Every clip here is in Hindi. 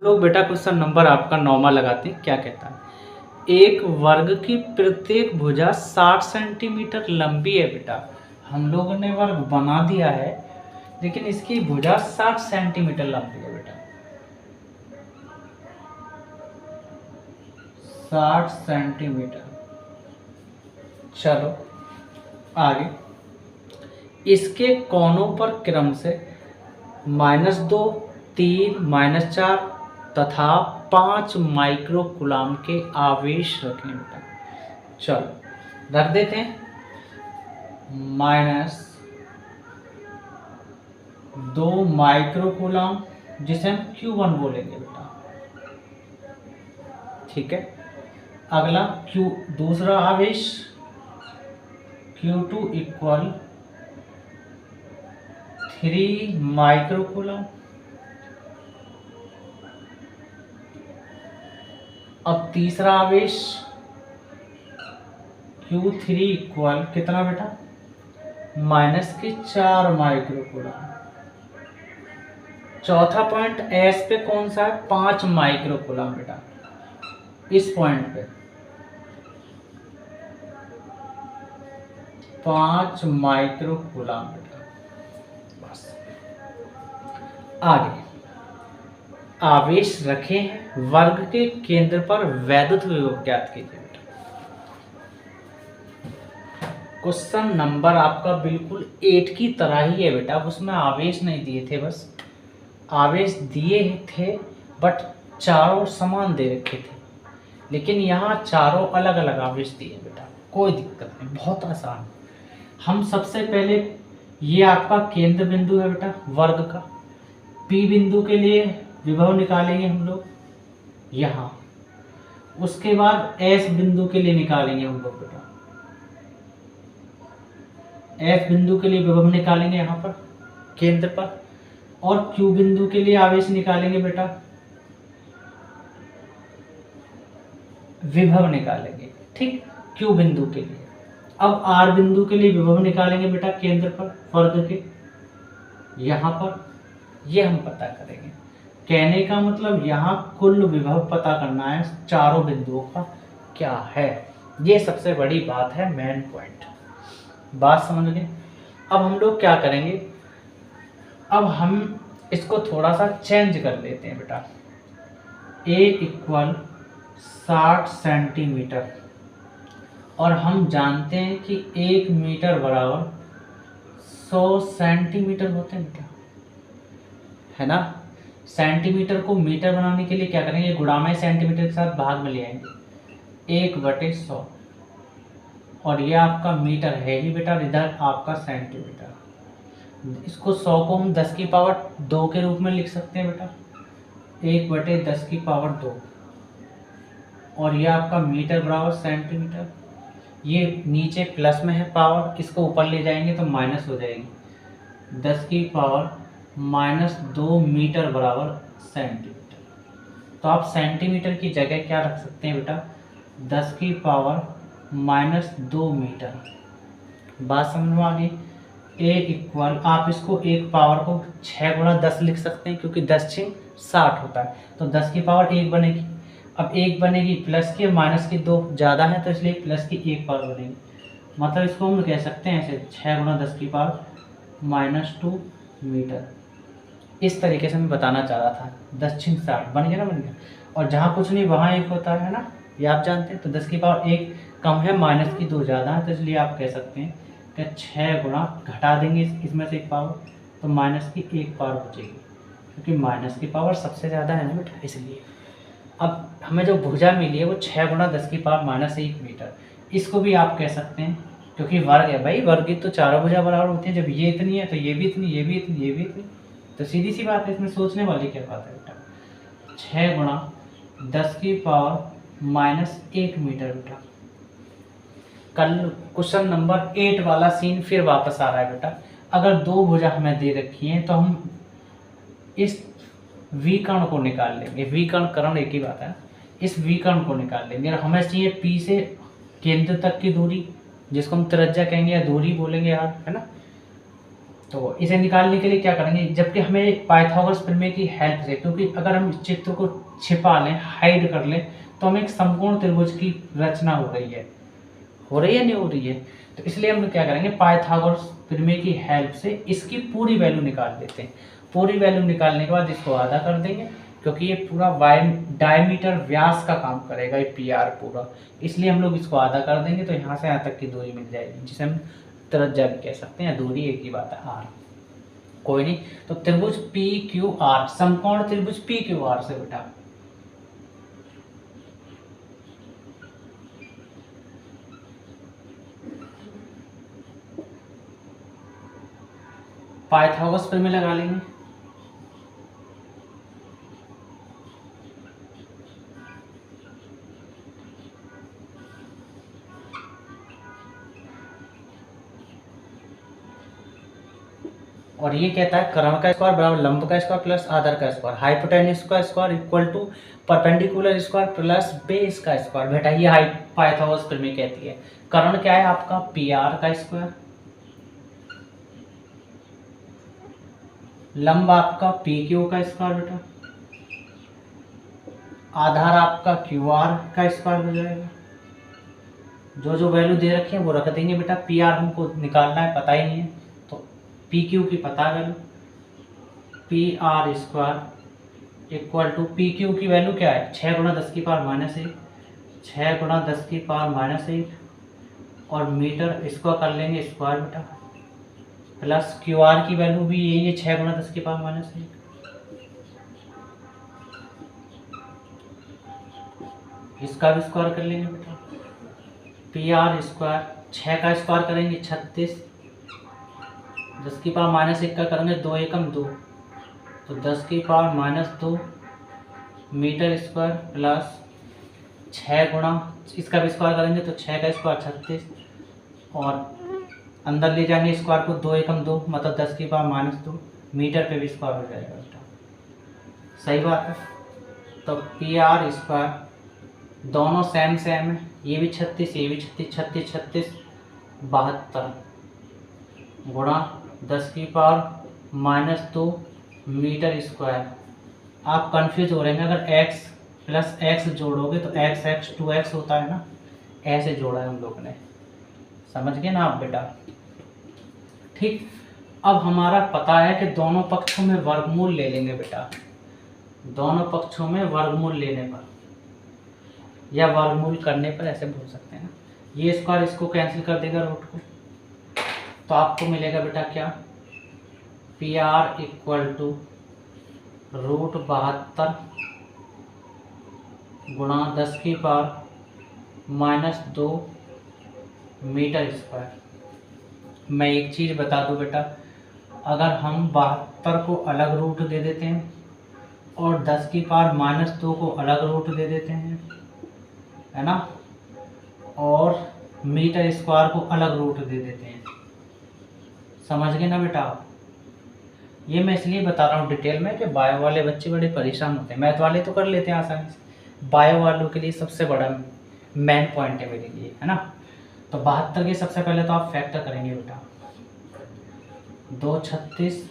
लोग बेटा क्वेश्चन नंबर आपका 9वां लगाते हैं। क्या कहता है, एक वर्ग की प्रत्येक भुजा 60 सेंटीमीटर लंबी है। बेटा हम लोगों ने वर्ग बना दिया है, लेकिन इसकी भुजा 60 सेंटीमीटर लंबी है। बेटा 60 सेंटीमीटर। चलो आगे, इसके कोनों पर क्रम से -2, 3, -4 तथा 5 माइक्रो कूलाम के आवेश रखें। बेटा चलो रख देते हैं। -2 माइक्रो कूलाम, जिसे हम Q1 बोलेंगे बेटा। ठीक है, अगला दूसरा आवेश Q2 इक्वल 3 माइक्रो कूलाम। अब तीसरा आवेश Q3 इक्वल कितना बेटा, -4 माइक्रो कूलाम। चौथा पॉइंट एस पे कौन सा है, 5 माइक्रो कूलाम। बेटा इस पॉइंट पे 5 माइक्रो कूलाम। बेटा बस आगे, आवेश रखे हैं, वर्ग के केंद्र पर वैद्युत विभव ज्ञात कीजिए। बेटा क्वेश्चन नंबर आपका बिल्कुल 8 की तरह ही है। बेटा उसमें आवेश नहीं दिए थे, बस आवेश दिए थे बट चारों समान दे रखे थे, लेकिन यहाँ चारों अलग अलग आवेश दिए। बेटा कोई दिक्कत नहीं, बहुत आसान। हम सबसे पहले, ये आपका केंद्र बिंदु है बेटा वर्ग का। P बिंदु के लिए विभव निकालेंगे हम लोग यहाँ, उसके बाद S बिंदु के लिए निकालेंगे हम लोग। बेटा S बिंदु के लिए विभव निकालेंगे यहाँ पर केंद्र पर, और Q बिंदु के लिए आवेश निकालेंगे। बेटा विभव निकालेंगे, ठीक, Q बिंदु के लिए। अब R बिंदु के लिए विभव निकालेंगे बेटा केंद्र पर वर्ग के, यहाँ पर ये हम पता करेंगे। कहने का मतलब यहाँ कुल विभव पता करना है चारों बिंदुओं का क्या है, ये सबसे बड़ी बात है, मेन पॉइंट। बात समझ गए। अब हम लोग क्या करेंगे, अब हम इसको थोड़ा सा चेंज कर लेते हैं। बेटा A इक्वल 60 सेंटीमीटर, और हम जानते हैं कि 1 मीटर बराबर 100 सेंटीमीटर होते हैं। बेटा है ना, सेंटीमीटर को मीटर बनाने के लिए क्या करेंगे, गुणामय सेंटीमीटर के साथ भाग में ले आएंगे 1/100, और ये आपका मीटर है ही बेटा, इधर आपका सेंटीमीटर। इसको 100 को हम 10 की पावर 2 के रूप में लिख सकते हैं। बेटा 1/10 की पावर 2, और ये आपका मीटर बराबर सेंटीमीटर। ये नीचे प्लस में है पावर, इसको ऊपर ले जाएंगे तो माइनस हो जाएगी, 10 की पावर -2 मीटर बराबर सेंटीमीटर। तो आप सेंटीमीटर की जगह क्या रख सकते हैं बेटा, 10 की पावर -2 मीटर। बात समझ में आ गई। A इक्वल, आप इसको एक पावर को 6 गुणा 10 लिख सकते हैं, क्योंकि 10 6 60 होता है, तो 10 की पावर 1 बनेगी। अब 1 बनेगी प्लस की, माइनस की 2 ज़्यादा है, तो इसलिए प्लस की 1 पावर बनेगी। मतलब इसको हम कह सकते हैं ऐसे, 6 गुणा 10 की पावर -2 मीटर। इस तरीके से मैं बताना चाह रहा था। 10 6 60 बन गया ना, बन गया। और जहाँ कुछ नहीं वहाँ 1 होता है ना, ये आप जानते हैं। तो 10 की पावर 1 कम है, माइनस की 2 ज़्यादा है, तो इसलिए आप कह सकते हैं कि 6 गुणा घटा देंगे इसमें से 1 पावर, तो माइनस की 1 पावर बचेगी, क्योंकि माइनस की पावर सबसे ज़्यादा है ना बेटा, इसलिए। अब हमें जो भुजा मिली है वो 6 गुणा 10 की पावर -1 मीटर। इसको भी आप कह सकते हैं, क्योंकि वर्ग है भाई, वर्ग की तो चारों भुजा बराबर होती है। जब ये इतनी है तो ये भी इतनी, ये भी इतनी, ये भी इतनी, तो सीधी सी बात है, इसमें सोचने वाली क्या बात है बेटा। 6 गुणा 10 की पावर -1 मीटर। बेटा कल क्वेश्चन नंबर 8 वाला सीन फिर वापस आ रहा है बेटा। अगर दो भुजा हमें दे रखी है तो हम इस विकर्ण को निकाल लेंगे, विकर्ण करण एक ही बात है, इस विकर्ण को निकाल लेंगे। और हमें चाहिए P से केंद्र तक की दूरी, जिसको हम त्रिज्या कहेंगे या दूरी बोलेंगे यार, है ना। तो इसे निकालने के लिए क्या करेंगे, जबकि हमें पाइथागोरस प्रमेय की हेल्प से, क्योंकि अगर हम इस चित्र को छिपा लें, हाइड कर लें, तो हमें एक समकोण त्रिभुज की रचना हो रही है नहीं हो रही है। तो इसलिए हम क्या करेंगे, पाइथागोरस प्रमेय की हेल्प से इसकी पूरी वैल्यू निकाल लेते हैं। पूरी वैल्यू निकालने के बाद इसको आधा कर देंगे, क्योंकि ये पूरा डायमीटर व्यास का काम करेगा ये पी आर पूरा, इसलिए हम लोग इसको आधा कर देंगे। तो यहाँ से यहाँ तक की दूरी मिल जाएगी, जिसे हम त्रिज्या भी कह सकते हैं, दूरी एक ही बात है, आर। कोई नहीं, तो त्रिभुज पी क्यू आर, समकोण त्रिभुज पी क्यू आर से बेटा पाइथागोरस प्रमेय लगा लेंगे। और ये कहता है कर्ण का स्क्वायर बराबर लंब का स्क्वायर प्लस आधार का स्क्वायर, हाइपोटेन्यूज का square equal to perpendicular square plus base का स्क्वायर। बेटा ये पाइथागोरस प्रमेय कहती है। कर्ण क्या है आपका, पी आर का स्क्वायर, लंब आपका पी क्यू का स्क्वायर बेटा, आधार आपका क्यू आर का स्क्वायर हो जाएगा। जो जो वैल्यू दे रखी है वो रख देंगे बेटा। पी आर हमको निकालना है, पता ही नहीं है, तो पी क्यू की पता है value, P R square equal to P Q की वैल्यू क्या है, 6 गुणा 10 की पावर माइनस 1, 6 गुणा 10 की पावर माइनस 1, और मीटर इसको कर लेंगे स्क्वायर बेटा, प्लस क्यू आर की वैल्यू भी यही है, 6 गुणा 10 की पावर माइनस 1। इसका भी स्क्वायर कर लेंगे बेटा, पी आर स्क्वायर 6 का स्क्वायर करेंगे 36, 10 की पावर माइनस 1 का करेंगे 2 एकम 2, तो 10 की power minus 2 metre square, plus 6 गुणा इसका भी स्क्वायर करेंगे तो 6 का स्क्वायर 36, और अंदर ले जाएंगे स्क्वायर को, 2 एकम 2 मतलब 10 की पावर माइनस 2, मीटर पे भी स्क्वायर हो जाएगा बेटा। सही बात है। तो पी आर स्क्वायर दोनों सेम है, ये भी 36 ये भी 36, 36 36 72 गुणा 10 की पावर माइनस 2 मीटर स्क्वायर। आप कंफ्यूज हो रहे हैं, अगर x प्लस एक्स जोड़ोगे तो x x 2x होता है ना, ऐसे जोड़ा है हम लोग ने, समझ गए ना आप बेटा। ठीक, अब हमारा पता है कि दोनों पक्षों में वर्गमूल ले लेंगे बेटा। दोनों पक्षों में वर्गमूल लेने पर या वर्गमूल करने पर, ऐसे बोल सकते हैं ना, ये स्क्वायर इसको कैंसिल कर देगा रूट को, तो आपको मिलेगा बेटा क्या, P R equal to root 72 गुणा 10 की पावर माइनस 2 मीटर स्क्वायर। मैं एक चीज़ बता दूं बेटा, अगर हम 72 को अलग रूट दे देते हैं और 10 की पावर माइनस 2 को अलग रूट दे देते हैं, है ना, और मीटर स्क्वायर को अलग रूट दे देते हैं, समझ गए ना बेटा आप। ये मैं इसलिए बता रहा हूँ डिटेल में कि बायो वाले बच्चे बड़े परेशान होते हैं, मैथ वाले तो कर लेते हैं आसानी से, बायो वालों के लिए सबसे बड़ा मेन पॉइंट है मेरे लिए, है ना। तो 72 के सबसे पहले तो आप फैक्टर करेंगे बेटा, 2 36,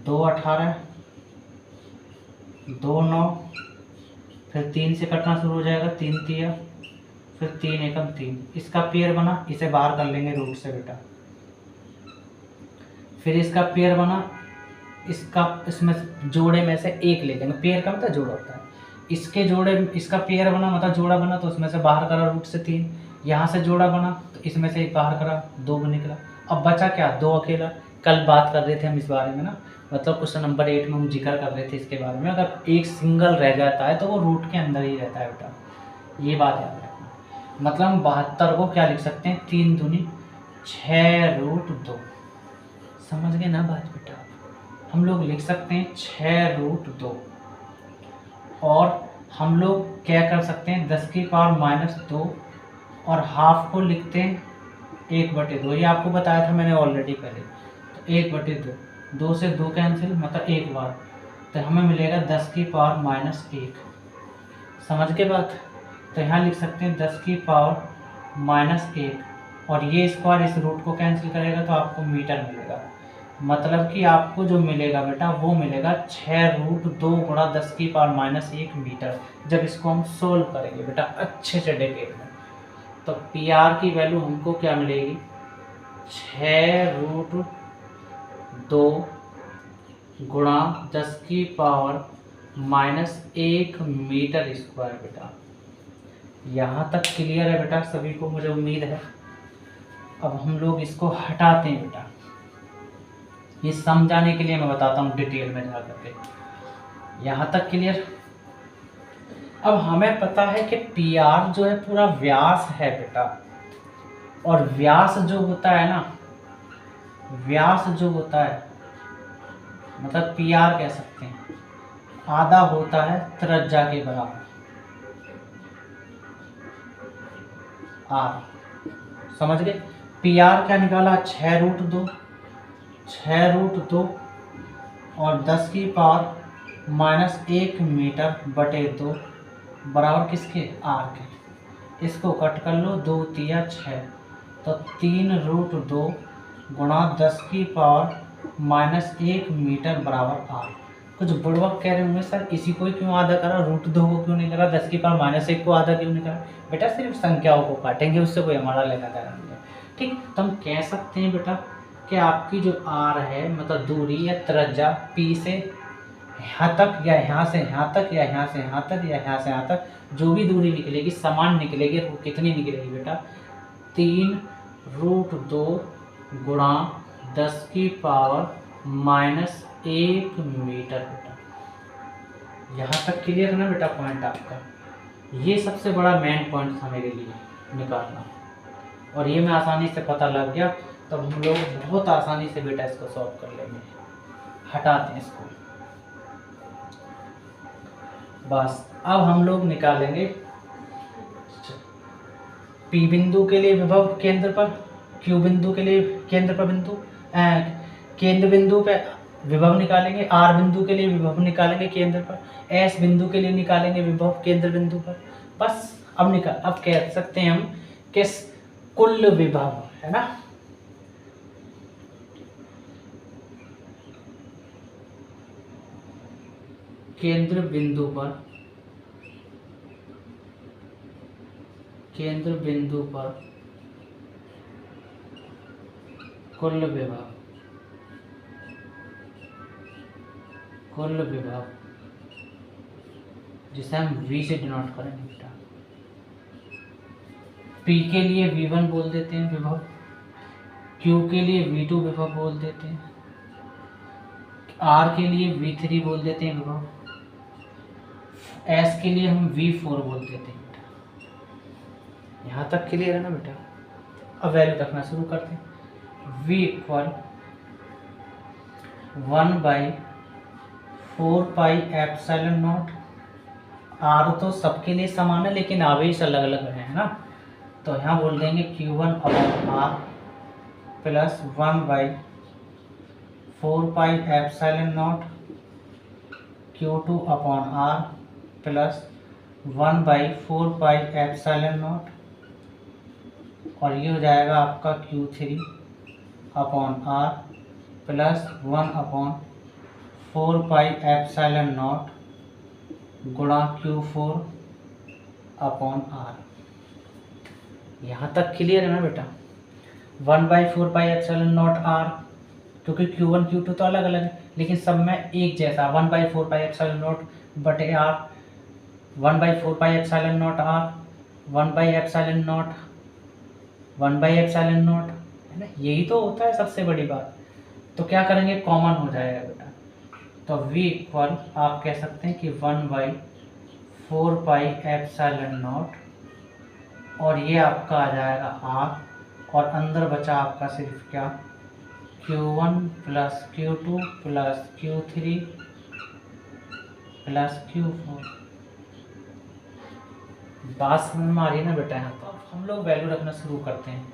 2 18, 2 9, फिर 3 से कटना शुरू हो जाएगा, 3 तिया, फिर 3 एकम 3, इसका पेयर बना, इसे बाहर कर लेंगे रूट से बेटा। फिर इसका पेयर बना, इसमें जोड़े में से एक ले लेंगे, पेयर का मतलब जोड़ा होता है, इसके जोड़े, इसका पेयर बना मतलब जोड़ा बना, तो उसमें से बाहर करा रूट से 3, यहाँ से जोड़ा बना तो इसमें से बाहर करा 2 निकला, अब बचा क्या, 2 अकेला। कल बात कर रहे थे हम इस बारे में ना, मतलब क्वेश्चन नंबर 8 में हम जिक्र कर रहे थे इसके बारे में, अगर एक सिंगल रह जाता है तो वो रूट के अंदर ही रहता है बेटा, ये बात याद रखना। मतलब हम 72 को क्या लिख सकते हैं, 3 दूनी 6 रूट 2, समझ गए ना बात बेटा। हम लोग लिख सकते हैं 6 रूट 2, और हम लोग क्या कर सकते हैं, 10 की पावर माइनस 2 और हाफ को लिखते हैं 1/2, ये आपको बताया था मैंने ऑलरेडी पहले, तो 1/2, 2 से 2 कैंसिल मतलब एक बार, तो हमें मिलेगा 10 की पावर माइनस 1, समझ के बात। तो यहाँ लिख सकते हैं 10 की पावर माइनस 1 और ये स्क्वायर इस रूट को कैंसिल करेगा तो आपको मीटर मिलेगा। मतलब कि आपको जो मिलेगा बेटा वो मिलेगा 6√2 × 10⁻⁻1 मीटर, जब इसको हम सोल्व करेंगे बेटा अच्छे से डिटेल में। तो पी आर की वैल्यू हमको क्या मिलेगी, 6√2 × 10⁻⁻1 मीटर स्क्वायर बेटा। यहाँ तक क्लियर है बेटा सभी को, मुझे उम्मीद है। अब हम लोग इसको हटाते हैं बेटा, ये समझाने के लिए मैं बताता हूँ डिटेल में जा करके। यहाँ तक क्लियर। अब हमें पता है कि पी आर जो है पूरा व्यास है बेटा, और व्यास जो होता है ना, व्यास जो होता है मतलब पी आर कह सकते हैं, आधा होता है त्रिज्या के बराबर आर। समझ गए। पी आर क्या निकाला, 6√2 और 10⁻⁻1 मीटर बटे 2 बराबर किसके, आर के। इसको कट कर लो, 2 तिया 6, तो 3√2 × 10⁻⁻1 मीटर बराबर आर। कुछ बुड़बक कह रहे होंगे सर इसी को क्यों आधा करा, √2 को क्यों नहीं करा, 10⁻⁻1 को आधा क्यों नहीं करा। बेटा सिर्फ संख्याओं को काटेंगे, उससे कोई हमारा लेना देना नहीं है। ठीक, तो हम कह सकते हैं बेटा कि आपकी जो आर है मतलब दूरी या त्रिज्या पी से यहाँ तक या यहाँ से यहाँ तक या यहाँ से यहाँ तक या यहाँ से यहाँ तक जो भी दूरी निकलेगी समान निकलेगी। वो कितनी निकलेगी बेटा, 3√2 × 10⁻⁻1 मीटर बेटा। यहाँ तक क्लियर है ना बेटा पॉइंट आपका। ये सबसे बड़ा मेन पॉइंट था मेरे लिए निकालना, और ये मैं आसानी से पता लग गया, तब हम लोग बहुत आसानी से बेटा इसको सॉल्व कर लेंगे। हटाते हैं इसको बस। अब हम लोग निकालेंगे P बिंदु के लिए विभव केंद्र पर, Q बिंदु के लिए केंद्र पर बिंदु, केंद्र बिंदु पे विभव निकालेंगे, R बिंदु के लिए विभव निकालेंगे केंद्र पर, S बिंदु के लिए निकालेंगे विभव केंद्र बिंदु पर। बस अब कह सकते हैं हम कि कुल विभव है ना, केंद्र बिंदु पर कुल विभव जिसे हम V से डिनोट करेंगे बेटा। P के लिए V1 बोल देते हैं विभव, Q के लिए V2 विभव बोल देते हैं, R के लिए V3 बोल देते हैं विभव, S के लिए हम V4 बोल देते हैं बेटा। यहाँ तक क्लियर है ना बेटा। अब वैल्यू रखना शुरू करते हैं। V = 1/4πε0। R तो सबके लिए समान है लेकिन आवेश अलग अलग है ना, तो यहाँ बोल देंगे Q1/R प्लस 1/4πε0 Q2/R प्लस 1/4πε0, और ये हो जाएगा आपका Q3/R प्लस 1/4πε0 गुणा Q4/R। यहाँ तक क्लियर है ना बेटा। 1/4πε0R, क्योंकि Q1 Q2 तो अलग अलग है लेकिन सब में एक जैसा 1/4πε0 बटे R, 1/4πε0R, 1/ε0 है ना, यही तो होता है सबसे बड़ी बात। तो क्या करेंगे, कॉमन हो जाएगा बेटा। तो V = आप कह सकते हैं कि 1/4πε0, और ये आपका आ जाएगा R, और अंदर बचा आपका सिर्फ क्या, Q1 plus Q2 plus Q3 plus Q4। बात समझ में आ रही है ना बेटा। यहाँ तो हम लोग वैल्यू रखना शुरू करते हैं।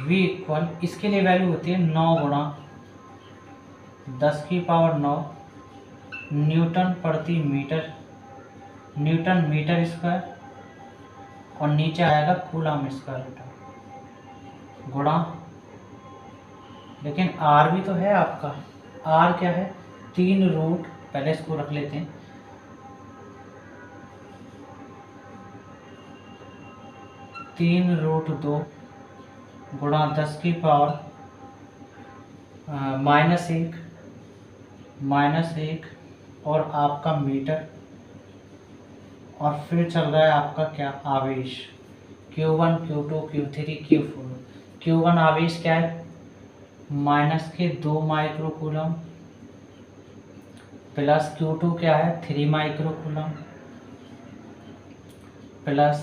V = इसके लिए वैल्यू होती है 9 × 10⁻9 न्यूटन प्रति मीटर, न्यूटन मीटर स्क्वायर, और नीचे आएगा कूलम स्क्वायर बेटा। गुणा, लेकिन आर भी तो है आपका, आर क्या है 3 रूट, पहले इसको रख लेते हैं, 3√2 गुणा 10 की पावर -1 और आपका मीटर, और फिर चल रहा है आपका क्या आवेश Q1 Q2 Q3 Q4। Q1 आवेश क्या है -2 माइक्रोकूलम, प्लस Q2 क्या है 3 माइक्रोकूलम, प्लस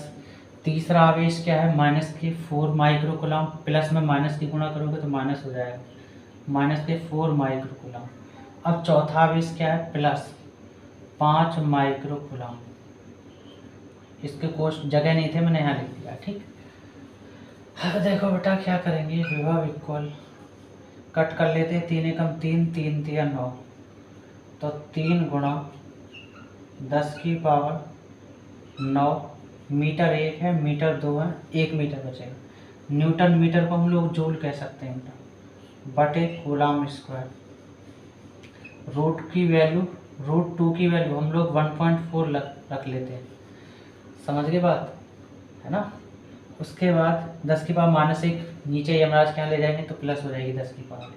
तीसरा आवेश क्या है -4 माइक्रोकूलम, प्लस में माइनस की गुणा करोगे तो माइनस हो जाएगा, -4 माइक्रोकूलम। अब चौथा आवेश क्या है +5 माइक्रोकूलम, इसके कोष्ठ जगह नहीं थे, मैंने यहाँ लिख दिया। ठीक, अब देखो बेटा क्या करेंगे, विभव इक्वल कट कर लेते हैं, 3 एकम 3, 3 3 9, तो 3 गुणा 10 की पावर 9, मीटर 1 है, मीटर 2 है, 1 मीटर बचेगा। न्यूटन मीटर को हम लोग जूल कह सकते हैं बेटा, बटे कूलम स्क्वायर। √2 की वैल्यू हम लोग 1.4 रख लेते हैं, समझ गए बात है ना। उसके बाद 10 की पावर -1 नीचे यमराज के यहाँ ले जाएंगे तो प्लस हो जाएगी 10 की पावर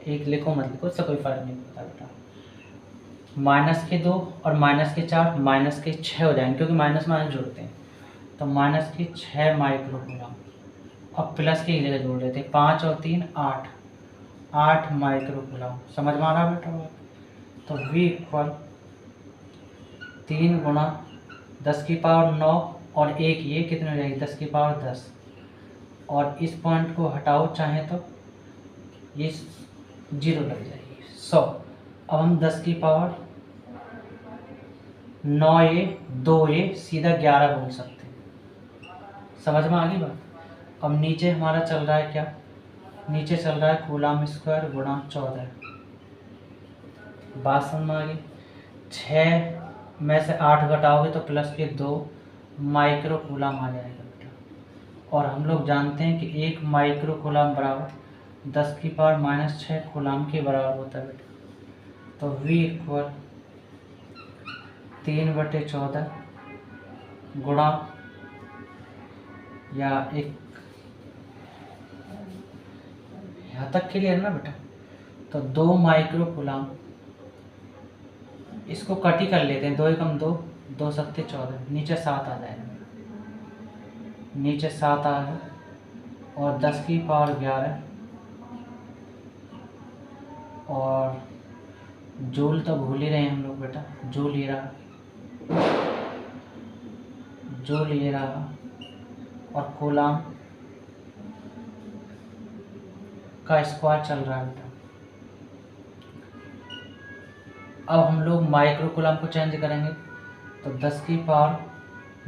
1 लिखो मत लिखो, इससे कोई फर्क नहीं पड़ता बेटा। -2 और -4 -6 हो जाएंगे, क्योंकि माइनस माइनस जोड़ते हैं, तो -6 माइक्रोकूलम। अब प्लस की जगह जोड़ लेते हैं, 5 और 3 8 माइक्रोकूलम। समझ में आ रहा बेटा बात। तो V इक्वल 3 गुणा 10 की पावर 9 और 1, ये कितने हो जाएगी 10 की पावर 10, और इस पॉइंट को हटाओ चाहे तो ये 0 लग जाएगी 100। अब हम 10 की पावर 9a 2a सीधा 11 बोल सकते हैं, समझ में आ गई बात। अब नीचे हमारा चल रहा है क्या, नीचे चल रहा है कूलम स्क्वायर गुणा 14, बात समझ में आ गई। 6 में से 8 घटाओगे तो प्लस के 2 माइक्रोकूलम आ जाएगा बेटा, और हम लोग जानते हैं कि 1 माइक्रोकूलम बराबर 10 की पावर -6 कूलम के बराबर होता है बेटा। तो V इक्वल 3/14 गुणा, या एक यहाँ तक क्लियर ना बेटा, तो 2 माइक्रोकूलम, इसको कट ही कर लेते हैं, 2 एकम 2, 2 सत्ते 14, नीचे 7 आ जाएगा, नीचे 7 आ गया, और 10 की पावर 11, और जूल तो भूल ही रहे हैं हम लोग बेटा, जूल ये रहा, और कूलम का स्क्वायर चल रहा है बेटा। अब हम लोग माइक्रोकूलम को चेंज करेंगे, तो 10 की पावर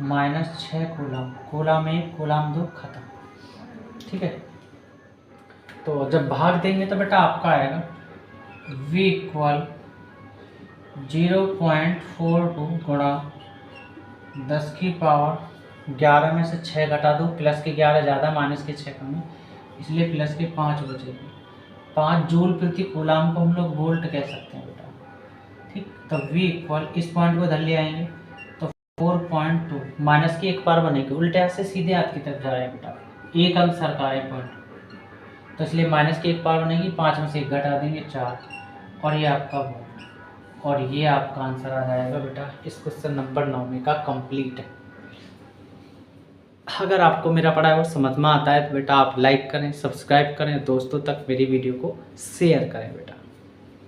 -6 कूलम, कूलम 1 कूलम 2 खत्म। ठीक है, तो जब भाग देंगे तो बेटा आपका आएगा V इक्वल 0.42 गुणा 10 की पावर 11 में से 6 घटा दो, प्लस के 11 ज़्यादा माइनस के 6 कम है, इसलिए प्लस के 5 बचेगी। 5 जूल प्रति कूलम को हम लोग वोल्ट कह सकते हैं बेटा। ठीक, तो V इक्वल इस पॉइंट को इधर ले आएंगे तो 4.2, माइनस की एक पावर बनेगी, उल्टे हाथ से सीधे हाथ की तरफ जा रहे हैं बेटा, एक अंक सरकारी पॉइंट, तो इसलिए माइनस की एक पावर बनेगी, 5 में से 1 घटा देंगे 4, और ये आपका वोल्ट, और ये आपका आंसर आ जाएगा बेटा इस क्वेश्चन नंबर 9 में का कंप्लीट है। अगर आपको मेरा पढ़ाया हुआ समझ में आता है तो बेटा आप लाइक करें, सब्सक्राइब करें, दोस्तों तक मेरी वीडियो को शेयर करें बेटा।